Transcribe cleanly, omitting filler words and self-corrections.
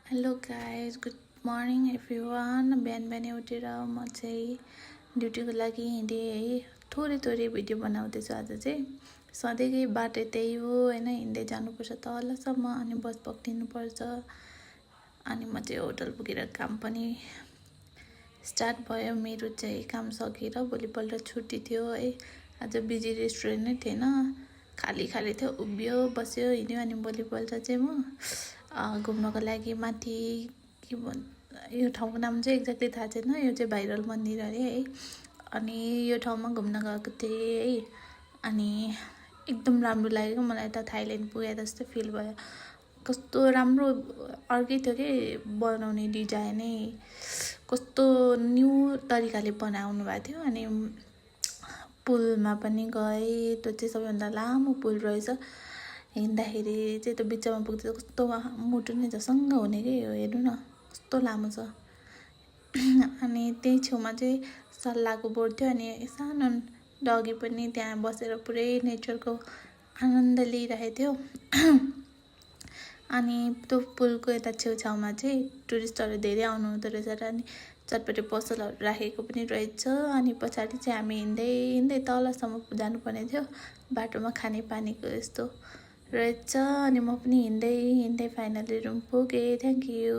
Hello guys, good morning everyone. बिहान बिहानै उठेर म चाहिँ ड्युटीको लागि हिँडेँ है। थोरै भिडियो बनाउँदैछु आज चाहिँ। सधैँकै बाटो त्यही हो होइन, हिँड्दै जानुपर्छ तलसम्म अनि बस पक्रिनुपर्छ। अनि म चाहिँ होटल पुगेर काम पनि स्टार्ट भयो मेरो चाहिँ। काम सकेर भोलिपल्ट छुट्टी थियो है। आज बिजी रेस्टुरेन्ट नै थिएन, खाली थियो, उभियो बस्यो हिँड्यो। अनि भोलिपल्ट चाहिँ म घुम्नको लागि माथि के यो ठाउँको नाम चाहिँ एक्ज्याक्टली थाहा छैन, यो चाहिँ भाइरल मन्दिर अरे है। अनि यो ठाउँमा घुम्न गएको थिएँ है। अनि एकदम राम्रो लाग्यो मलाई त, थाइल्यान्ड पुगे जस्तो फिल भयो। कस्तो राम्रो अर्कै थियो कि बनाउने डिजाइनै, कस्तो न्यू तरिकाले बनाउनु भएको थियो। अनि पुलमा पनि गएँ, त्यो चाहिँ सबैभन्दा लामो पुल रहेछ। हिँड्दाखेरि चाहिँ त्यो बिचमा पुग्दा कस्तो मुटु नै झसङ्ग हुने कि यो हेर्नु न कस्तो लामो छ। अनि त्यही छेउमा चाहिँ सल्लाहको बोट थियो। अनि सानो डगी पनि त्यहाँ बसेर पुरै नेचरको आनन्द लिइरहेको थियो। अनि त्यो पुलको यता छेउछाउमा चाहिँ टुरिस्टहरू धेरै आउनु हुँदो रहेछ र अनि चटपटे पसलहरू राखेको पनि रहेछ। अनि पछाडि चाहिँ हामी हिँड्दै तलसम्म जानुपर्ने थियो, बाटोमा खाने पानीको यस्तो रहेछ। अनि म पनि हिँड्दै फाइनली रुम पुगेँ। Thank you.